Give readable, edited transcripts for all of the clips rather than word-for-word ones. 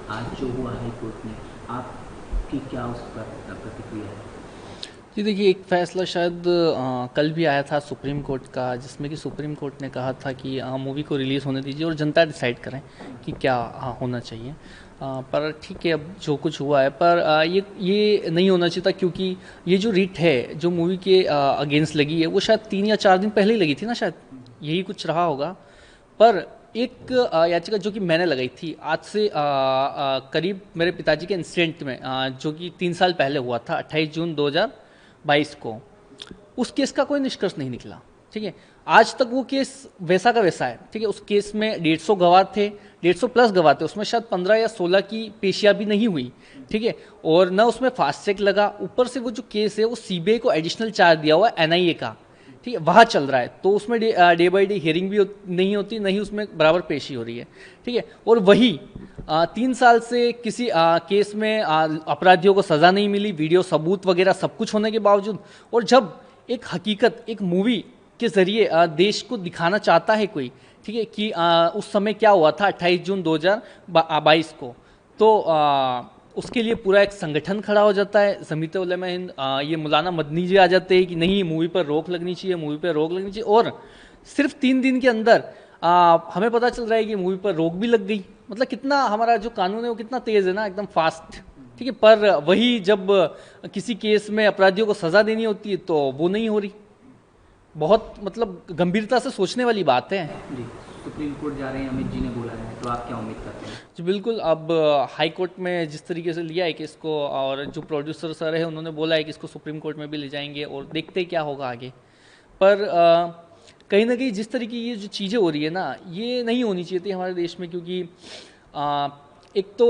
आज जो हुआ हाई कोर्ट में, आपकी क्या उस पर प्रतिक्रिया है? जी देखिए, एक फ़ैसला शायद कल भी आया था सुप्रीम कोर्ट का, जिसमें कि सुप्रीम कोर्ट ने कहा था कि मूवी को रिलीज़ होने दीजिए और जनता डिसाइड करें कि क्या होना चाहिए। पर ठीक है, अब जो कुछ हुआ है, पर ये नहीं होना चाहिए था, क्योंकि ये जो रिट है जो मूवी के अगेंस्ट लगी है, वो शायद 3 या 4 दिन पहले ही लगी थी ना, शायद यही कुछ रहा होगा। पर एक याचिका जो कि मैंने लगाई थी आज से करीब मेरे पिताजी के इंसिडेंट में, जो कि 3 साल पहले हुआ था, 28 जून 2022 को, उस केस का कोई निष्कर्ष नहीं निकला। ठीक है, आज तक वो केस वैसा का वैसा है। ठीक है, उस केस में 150 गवाह थे, 150 प्लस गवाह थे, उसमें शायद 15 या 16 की पेशियां भी नहीं हुई। ठीक है, और न उसमें फास्ट ट्रैक लगा, ऊपर से वो जो केस है वो सीबीआई को एडिशनल चार्ज दिया हुआ है, एनआईए का। ठीक है, वहाँ चल रहा है, तो उसमें डे बाई डे हियरिंग भी नहीं होती, नहीं उसमें बराबर पेशी हो रही है। ठीक है, और वही 3 साल से किसी केस में अपराधियों को सज़ा नहीं मिली, वीडियो सबूत वगैरह सब कुछ होने के बावजूद। और जब एक हकीकत एक मूवी के ज़रिए देश को दिखाना चाहता है कोई, ठीक है, कि उस समय क्या हुआ था 28 जून 2022 को, तो उसके लिए पूरा एक संगठन खड़ा हो जाता है, जमीयत उलमा हिंद, ये मौलाना मदनी जी आ जाते हैं कि नहीं, मूवी पर रोक लगनी चाहिए, मूवी पर रोक लगनी चाहिए। और सिर्फ 3 दिन के अंदर हमें पता चल रहा है कि मूवी पर रोक भी लग गई। मतलब कितना हमारा जो कानून है वो कितना तेज़ है ना, एकदम फास्ट। ठीक है, पर वही जब किसी केस में अपराधियों को सज़ा देनी होती है तो वो नहीं हो रही। बहुत मतलब गंभीरता से सोचने वाली बात है। जी, सुप्रीम कोर्ट जा रहे हैं, अमित जी ने बोला है, तो आप क्या उम्मीद करते हैं? जी बिल्कुल, अब हाई कोर्ट में जिस तरीके से लिया है कि इसको, और जो प्रोड्यूसर सर है उन्होंने बोला है कि इसको सुप्रीम कोर्ट में भी ले जाएंगे और देखते हैं क्या होगा आगे। पर कहीं ना कहीं जिस तरीके की ये जो चीज़ें हो रही है ना, ये नहीं होनी चाहिए थी हमारे देश में, क्योंकि आ, एक तो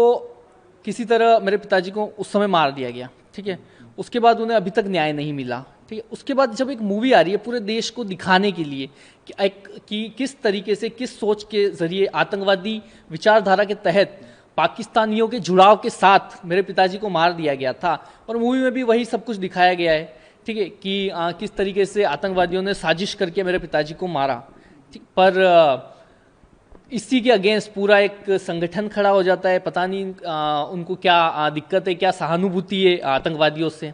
किसी तरह मेरे पिताजी को उस समय मार दिया गया। ठीक है, उसके बाद उन्हें अभी तक न्याय नहीं मिला। ठीक है, उसके बाद जब एक मूवी आ रही है पूरे देश को दिखाने के लिए कि किस तरीके से, किस सोच के जरिए आतंकवादी विचारधारा के तहत पाकिस्तानियों के जुड़ाव के साथ मेरे पिताजी को मार दिया गया था, और मूवी में भी वही सब कुछ दिखाया गया है। ठीक है, कि किस तरीके से आतंकवादियों ने साजिश करके मेरे पिताजी को मारा। ठीक, पर इसी के अगेंस्ट पूरा एक संगठन खड़ा हो जाता है। पता नहीं उनको क्या दिक्कत है, क्या सहानुभूति है आतंकवादियों से।